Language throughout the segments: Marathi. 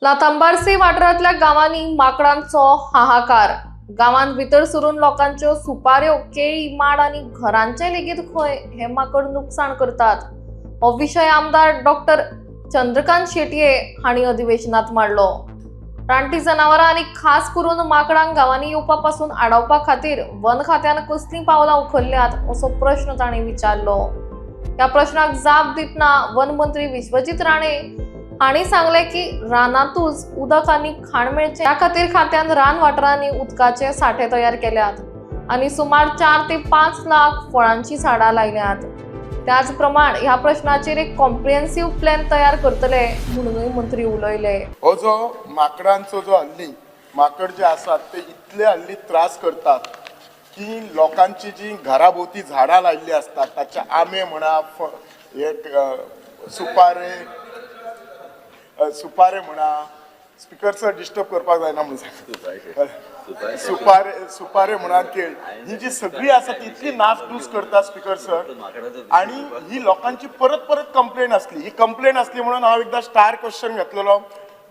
लातांबारसी वाठारांतल्या गावांनी माकडांचो हाहाकार। गावांत भितर सरून लोकांच्यो सुपाऱ्यो, केळी, माड आनी घरांचे लेगीत खंय हे माकड नुकसाण करतात। हो विशय आमदार डॉक्टर चंद्रकांत शेटये हांणी अधिवेशनात मांडलो। रानटी जनावरां आनी खास करून माकडांक गावांनी येवपापासून आडावपा खातीर वन खात्यान कसलीं पावलां उखल्ल्यात असो प्रश्न तांणी विचारलो। ह्या प्रश्नाक जाप दितना वन मंत्री विश्वजीत राणे हांणी सांगले की रानातूच उदक आनी खाण मेळचे ह्या खातीर खात्यान रान वाठारांनी उदकाचे साठे तयार केल्यात आनी सुमार 4 ते 5 लाख फळांची झाडां लायल्यात। त्याच प्रमाण ह्या प्रश्नाचेर एक कॉम्प्रिहेन्सिव्ह प्लॅन तयार करतले म्हणूनय मंत्री उलयले। हो जो माकडांचो जो हल्ली माकड जे आसात ते इतले हल्ली त्रास करतात की लोकांची जी घराभोवती झाडां लायिल्ली असतात ताचे आंबे म्हणा सुपारे म्हणा स्पीकर सर डिस्टर्ब करपाक जायना म्हणून सुपारे म्हणा केळ ही जी सगळी आसा ती इतली नासधूस करता स्पीकर सर आणि ही लोकांची परत परत कंप्लेंट असली ही कंप्लेंट असली म्हणून हांव एकदा स्टार क्वेश्चन घातलेलो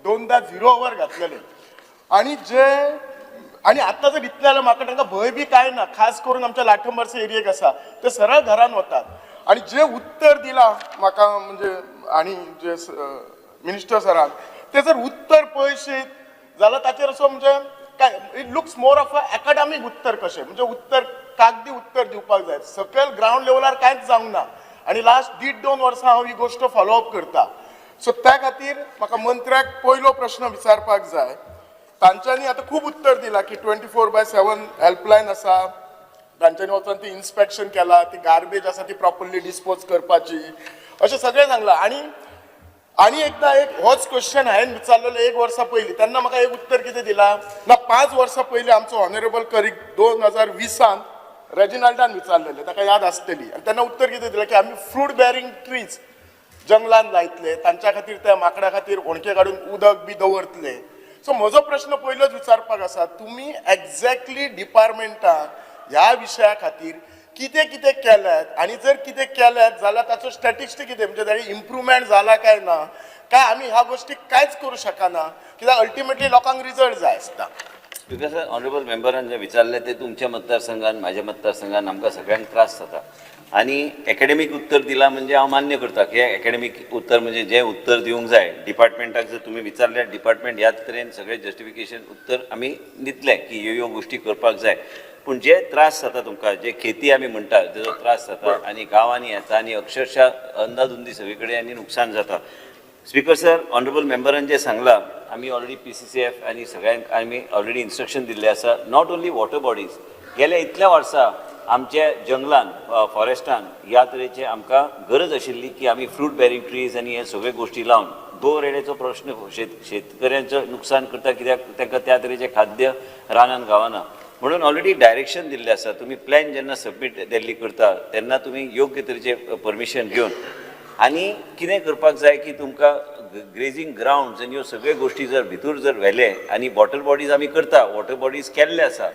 2दा 0 वर घातलेले आणि आता जर इतले जाल्यार म्हाका तांकां भंय बी काय ना खास करून आमच्या लाठंबारसे एरियेक आसा ते सरळ घरान वतात आणि जे उत्तर दिला म्हाका म्हणजे आणि जे मिनिस्टर सरान ते जर उत्तर पळयशीत जाल्यार ताचेर असो म्हणजे काय it looks more of a academic उत्तर कशें म्हणजे उत्तर कागदी उत्तर दिवपाक जाय सकयल ग्राउंड लेवलार कांयच जावंक ना आणि लास्ट 1.5-2 वर्सां हांव ही गोश्ट फॉलोअप करता सो त्या खातीर म्हाका मंत्र्याक पयलो प्रश्न विचारपाक जाय तांच्यांनी आतां खूब उत्तर दिलां की 24/7 हेल्पलायन आसा तांच्यांनी वचून ती इन्स्पेक्शन केला ती गार्बेज आसा ती प्रॉपरली डिस्पोज करपाची अशें सगळें सांगलां आणि एकदा एक होच क्वेश्चन हांवें विचारलेलो 1 वर्सा पयलीं तेन्ना म्हाका एक उत्तर कितें दिलां ना 5 वर्सां पयलीं आमचो ऑनरेबल करीक 2020 रेजिनाल्डान विचारलेले ताका याद आसतली आनी तेन्ना उत्तर कितें दिलें की आमी फ्रूट बेरिंग ट्रीज जंगलान लायतले तांच्या खातीर त्या माकडां खातीर होणके काडून उदक बी दवरतले सो म्हजो प्रश्न पयलोच विचारपाक आसा तुमी एक्झॅक्टली डिपार्टमेंटाक ह्या विशया खातीर कितें कितें केल्यात आनी जर कितें केल्यात जाल्यार ताचो स्टॅटिस्टीक कितें म्हणजे ताणी इम्प्रुवमेंट जाला काय ना काय आमी ह्या गोष्टीक कांयच करूं शकना कित्याक अल्टिमेटली लोकांक रिजल्ट जाय आसता बिकॉज ऑनरेबल मेंबरान जे विचारले ते तुमच्या मतदारसंघान म्हाज्या मतदारसंघान आमकां सगळ्यांक त्रास जाता आणि एकेडेमीक उत्तर दिला म्हणजे हांव मान्य करता की एकेडेमीक उत्तर म्हणजे जें उत्तर दिवंक जाय डिपार्टमेंटाक जर तुमी विचारल्यार डिपार्टमेंट ह्याच तरेन सगळें जस्टिफिकेशन उत्तर आमी दितले की ह्यो गोश्टी करपाक जाय पूण जे त्रास जाता तुमकां जे खेती आमी म्हणटा तेजो त्रास जाता आनी गांवांनी येता आनी अक्षरशः अंदाधुंदी सगळे कडेन आनी नुकसान जाता स्पीकर सर ऑनरेबल मेंबरान जे सांगलां आमी ऑलरेडी PCCF आनी सगळ्यांक आमी ऑलरेडी इन्स्ट्रक्शन दिल्लें आसा नॉट ओन्ली वॉटर बॉडीज गेल्या इतल्या वर्सां आमच्या जंगलान फॉरेस्टान ह्या तरेचे आमकां गरज आशिल्ली की आमी फ्रूट बेरिंग ट्रीज आनी हे सगळे गोश्टी लावन दोरेड्याचो प्रश्न शेतकऱ्यांचो नुकसान करता कित्याक तांकां त्या तरेचें खाद्य रानान गावना म्हणून ऑलरेडी डायरेक्शन दिल्लें आसा तुमी प्लॅन जेन्ना सबमीट दिल्ली करता तेन्ना तुमी योग्य तरेचे परमिशन घेवन आनी कितें करपाक जाय की तुमकां ग्रेजींग ग्राउंड्स आनी ह्यो सगळ्यो गोश्टी जर भितर जर व्हेले आनी वॉटर बॉडीज आमी करता वॉटर बॉडीज केल्ले आसा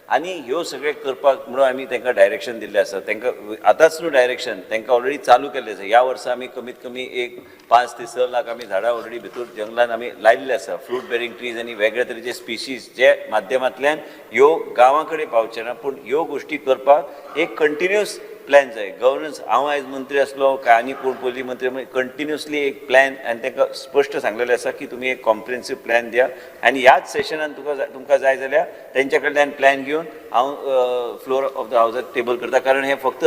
आनी ह्यो सगळे करपाक म्हणून आमी तांकां डायरेक्शन दिल्लें आसा तांकां आतांच न्हू डायरेक्शन तांकां ऑलरेडी चालू केल्लें आसा ह्या वर्सा आमी कमीत कमी एक 5 ते 6 लाख आमी झाडां ऑलरेडी भितर जंगलान आमी लायिल्ले आसा फ्रूट बेरिंग ट्रीज आनी वेगळे तरेचे स्पिशीज जे माध्यमांतल्यान ह्यो गांवां कडेन पावचे ना पूण ह्यो गोश्टी करपाक एक कंटिन्युअस प्लॅन जाय गव्हर्नन्स हांव आयज मंत्री आसलो काय आनी कोण पयलीं मंत्री कंटिन्युअसली एक प्लॅन आनी तांकां स्पश्ट सांगलेलें आसा की तुमी एक कॉम्प्रिहेन्सीव प्लॅन दिया आनी ह्याच सेशनान तुमकां जाय जाल्यार तेंच्या कडल्यान प्लॅन घेवन हांव फ्लोर ऑफ द हावजाक टेबल करता कारण हे फक्त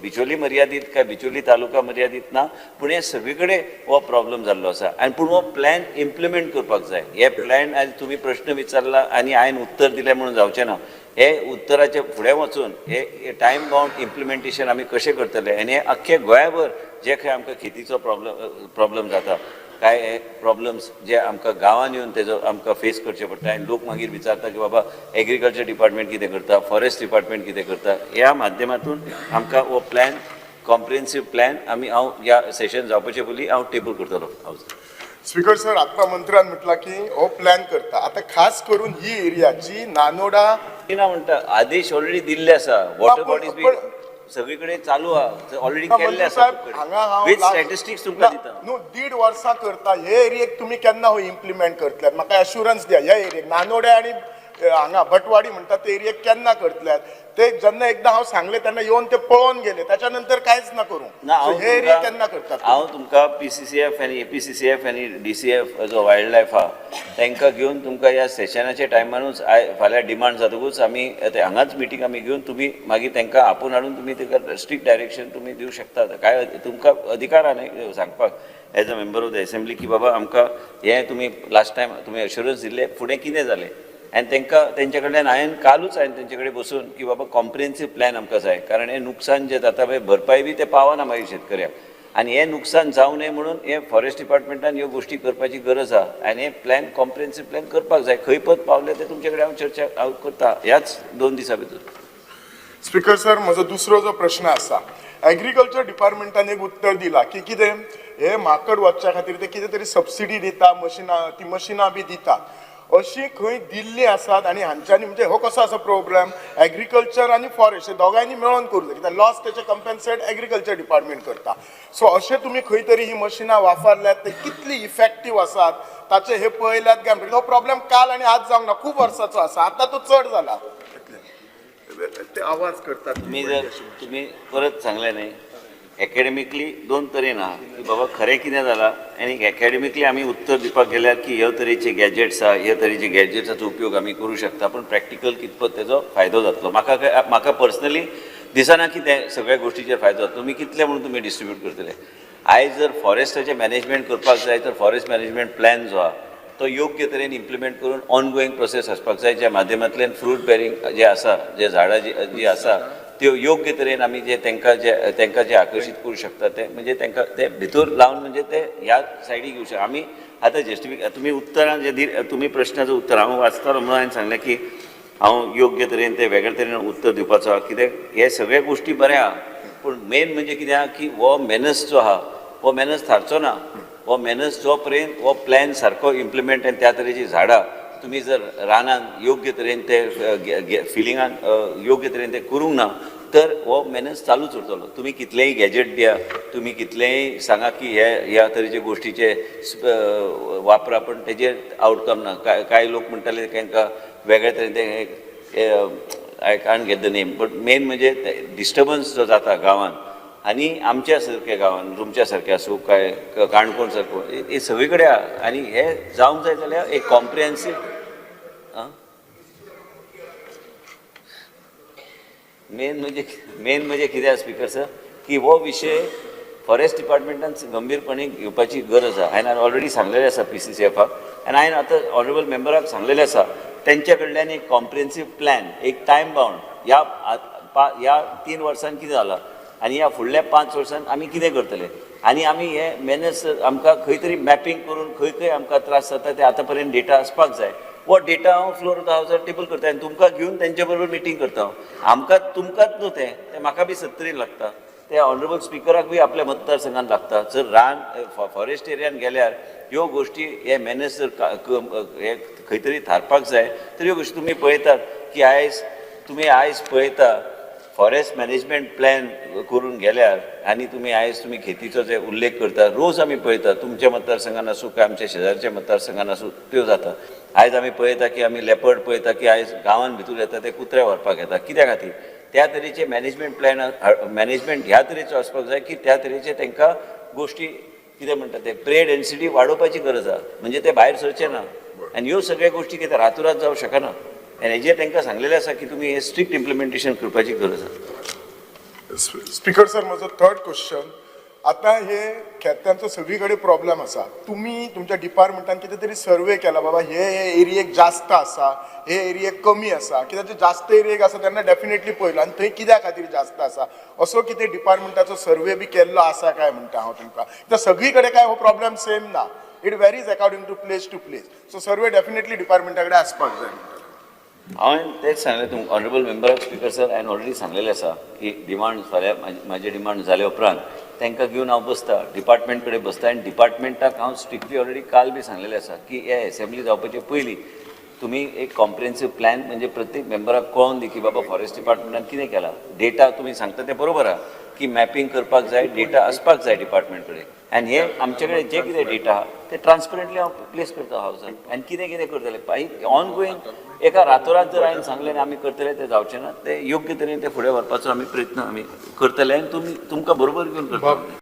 बिचोली मर्यादीत काय बिचोली तालुका मर्यादीत ना पूण हे सगळे कडेन हो प्रॉब्लम जाल्लो आसा आनी पूण हो प्लॅन इम्प्लिमेंट करपाक जाय हे प्लॅन आयज तुमी प्रश्न विचारला आनी हांवें उत्तर दिलें म्हणून जावचें ना हे उत्तराचे फुडें वचून हे टायम बाउंड इम्प्लिमेंटेशन आमी कशें करतले आनी हे अख्खे गोंयभर जे खंय आमकां खेतीचो प्रॉब्लम जाता काय प्रॉब्लम्स जे आमकां गांवांन येवन तेजो आमकां फेस करचे पडटा आनी लोक मागीर विचारता की बाबा एग्रीकल्चर डिपार्टमेंट कितें करता फॉरेस्ट डिपार्टमेंट कितें करता ह्या माध्यमांतून आमकां हो प्लॅन कॉम्प्रिहेन्सीव प्लॅन आमी हांव ह्या सेशन जावपाचे पयलीं हांव टेबल करतलो स्पीकर सर आता मंत्र्यान म्हटला की हो प्लॅन करता आता खास करून ही एरिया जी नानोडा म्हणटा आदेश ऑलरेडी दिल्ले आसा वॉटर बॉडीज बी सगळीकडे चालू आहा ऑलरेडी ना, केल्ले मंत्री आसा साहेब, हांगा हांव विथ last- स्टॅटिस्टिक्स तुमकां दिता न्हू 1.5 वर्सां करता हे एरियेक तुम्ही केन्ना हो इम्प्लिमेंट करतल्यात म्हाका एश्युरन्स दिया ह्या एरियेक नानोडे आणि हांगा भटवाडी म्हणतात ते एरियेक केन्ना करतल्यात ते जेन्ना एकदा हांव सांगले तेन्ना येवन ते पळोवन गेले त्याच्या नंतर कांयच ना करूं ना So, हे एरिया केन्ना करतात हांव तुमकां PCCF आनी APCCF आनी DCF जो वायल्ड लायफ आहा तांकां घेवन तुमकां ह्या सेशनाच्या टायमानूच फाल्यां डिमांड जातकूच आमी हांगाच मिटींग आमी घेवन तुमी मागीर तांकां आपूण हाडून तुमी ताका स्ट्रिक्ट डायरेक्शन तुमी दिवं शकता काय तुमकां अधिकार आहा न्ही सांगपाक as a member of the assembly की बाबा आमकां हें तुमी लास्ट टायम तुमी अश्युरन्स दिल्ले फुडें कितें जालें आनी तांकां तेंचे कडल्यान कालूच हांवें तेंचे कडेन बसून की बाबा कॉम्प्रिहेन्सीव प्लॅन आमकां जाय कारण हें नुकसान जें जाता पळय भरपाय बी तें पावना मागीर शेतकऱ्याक आनी हें नुकसान जावं नये म्हणून हे फॉरेस्ट डिपार्टमेंटान ह्यो गोश्टी करपाची गरज आहा आनी हें प्लॅन कॉम्प्रिहेन्सीव प्लॅन करपाक जाय खंय पद पावले ते तुमचे कडेन हांव चर्चा हांव करता ह्याच 2 दिसां भितर स्पीकर सर म्हजो दुसरो जो प्रश्न आसा एग्रीकल्चर डिपार्टमेंटान एक उत्तर दिला की कितें हे माकड वचच्या खातीर ते कितें तरी सबसिडी दिता ती मशिनां बी दितात अशी खंय दिल्ली आसात आनी हांच्यांनी म्हणजे हो कसो आसा प्रोग्राम एग्रीकल्चर आनी फॉरेस्ट हे दोगांयनी मेळोन करूं जाय कित्याक लॉस तेचे कंपेन्सेट एग्रीकल्चर डिपार्टमेंट करता सो अशें तुमी खंय तरी ही मशिनां वापरल्यात ते कितली इफेक्टीव आसात ताचे हे पळयल्यात काय म्हणजे हो प्रॉब्लेम काल आनी आज जावंक ना खूब वर्साचो आसा आतां तो चड जाला ते आवाज करतात तुम्ही जर तुम्ही परत सांगले नाही एकेडमिकली 2 तरेन आहा की बाबा खरें कितें जालां आनी एकेडमिकली आमी उत्तर दिवपाक गेल्यार की ह्या तरेचे गॅजेट्स आहा ह्या तरेचे गॅजेट्साचो उपयोग आमी करूं शकता पूण प्रॅक्टिकल कितपत तेजो फायदो जातलो म्हाका पर्सनली दिसना की ते सगळ्या गोश्टीचेर फायदो जातलो तुमी कितले म्हणून तुमी डिस्ट्रिब्यूट करतले आयज जर फॉरेस्टाचें मॅनेजमेंट करपाक जाय तर फॉरेस्ट मॅनेजमेंट प्लॅन जो आहा तो योग्य तरेन इम्प्लिमेंट करून ऑनगोईंग प्रोसेस आसपाक जाय ज्या माध्यमांतल्यान फ्रूट बेरिंग जे आसा जे झाडां जी आसा त्यो योग्य तरेन आमी जे तांकां जे आकर्शीत करूं शकता ते म्हणजे तांकां ते भितर लावन म्हणजे ते ह्या सायडीक घेवं शकता आमी आतां जस्टिफिक तुमी उतरां जे तुमी प्रश्नाचो उत्तर हांव वाचतालो म्हणून हांवें सांगलें की हांव योग्य तरेन ते वेगळे तरेन उत्तर दिवपाचो आहा कित्याक हे सगळे गोश्टी बऱ्या आहा पूण मेन म्हणजे कितें आहा की हो मेनस जो आहा हो मेनस थारचो ना हो मेनस जो पर्यंत हो प्लॅन सारको इम्प्लिमेंट आनी त्या तरेची झाडां तुम्ही जर रानान योग्य तरेन ते फिलिंगान योग्य तरेन ते करूंक ना तर हो मेनस चालूच उरतलो तुम्ही कितलेंय गॅजेट दिया तुम्ही कितलेंय सांगा की हे ह्या तरेचे गोश्टीचे वापरा पण तेजेर आउटकम ना काय लोक म्हणटाले तांकां वेगळे तरेन ते I can't get the name but main म्हणजे डिस्टर्बन्स जो जाता गांवांत आनी आमच्या सारक्या गांवांत तुमच्या सारक्या आसूं काय काणकोण सारको हे सगळे कडेन आहा आनी हे जावंक जाय जाल्यार एक कॉम्प्रिहेन्सीव मेन म्हणजे कितें स्पीकर सर की हो विशय फॉरेस्ट डिपार्टमेंटान गंभीरपणे घेवपाची गरज आहा हांवें ऑलरेडी सांगलेलें आसा PCCFाक आनी हांवें आतां ऑनरेबल मेंबराक सांगलेलें आसा तेंच्या कडल्यान एक कॉम्प्रिहेन्सीव प्लॅन एक टायम बाउंड ह्या 3 वर्सांनी कितें जालां आनी ह्या फुडल्या 5 वर्सांत आमी कितें करतले आनी आमी हे मेनस आमकां खंय तरी मॅपींग करून खंय खंय आमकां त्रास जाता ते आतां पर्यंत डेटा आसपाक जाय वो डेटा हांव फ्लोर ऑफ द हावसार टेबल करता आनी तुमकां घेवन तेंच्या बरोबर मिटींग करता आमकां तुमकांच न्हू ते म्हाका बी 70 लागता ते ऑनरेबल स्पिकराक बी आपल्या मतदारसंघान लागता जर रान फॉरेस्ट एरियान गेल्यार ह्यो गोश्टी हे मेनस जर हे खंय तरी थारपाक जाय तर ह्यो गोश्टी तुमी पळयतात की तुमी आयज पळयता फॉरेस्ट मॅनेजमेंट प्लॅन करून गेल्यार आनी तुमी खेतीचो जे उल्लेख करता रोज आमी पळयता तुमच्या मतदारसंघान आसूं काय आमच्या शेजारच्या मतदारसंघान आसूं त्यो जाता आयज आमी पळयता की आमी लेपर्ड पळयता की आयज गांवांत भितर येता ते कुत्रे व्हरपाक येता कित्या खातीर त्या तरेचे मॅनेजमेंट प्लॅन मॅनेजमेंट ह्या तरेचो आसपाक जाय की त्या तरेचे तांकां गोश्टी कितें म्हणटा ते प्रे डेन्सिटी वाडोवपाची गरज आहा म्हणजे ते भायर सरचे ना आनी ह्यो सगळ्यो गोश्टी कितें रातोरात जावंक शकना आनी हेजेर तांकां सांगलेलें आसा की तुमी हे स्ट्रिक्ट इम्प्लिमेंटेशन करपाची गरज आसा स्पीकर सर म्हजो 3rd क्वेश्चन आतां हे खेत्यांचो सगळी कडेन प्रॉब्लेम आसा तुमी तुमच्या डिपार्टमेंटान कितें तरी सर्वे केला बाबा हे एरियेक जास्त आसा हे एरियेक कमी आसा कित्याक जे जास्त एरियेक आसा तेन्ना डेफिनेटली पळयलो आनी थंय कित्या खातीर जास्त आसा असो कितें डिपार्टमेंटाचो सर्वे बी केल्लो आसा काय म्हणटा हांव तुमकां कित्याक सगळी कडेन काय हो प्रॉब्लेम सेम ना it varies according to place so survey definitely डिपार्टमेंटा कडेन आसपाक जाय हांवें तेच सांगलें तुमकां ऑनरेबल मेंबराक स्पीकर सर हांवें ऑलरेडी सांगलेलें आसा की डिमांड फाल्यां म्हाजे डिमांड जाले उपरांत तांकां घेवन हांव बसता डिपार्टमेंट कडेन बसता आनी डिपार्टमेंटाक हांव स्ट्रिक्टली ऑलरेडी काल बी सांगलेलें आसा की हे असेंब्ली जावपाचे पयलीं तुम्ही एक कॉम्प्रिहेन्सिव्ह प्लॅन म्हणजे प्रत्येक मेंबराक कळोवन दी की बाबा फॉरेस्ट डिपार्टमेंटान कितें केलां. डेटा तुम्ही सांगता ते बरोबर आहा की मॅपिंग करपाक जाय, डेटा असपाक जाय डिपार्टमेंट कडेन. आनी हे आमचे कडेन जे कितें डेटा आहा ते ट्रान्सपरंटली हांव प्लेस करता हावजान. आनी कितें कितें करतले ऑन गोईंग एका रातोरात जर हांवें सांगलें आनी आमी करतले ते जावचें ना. ते योग्य तरेन ते फुडें व्हरपाचो आमी प्रयत्न आमी करतले आनी तुमकां बरोबर घेवन करतले.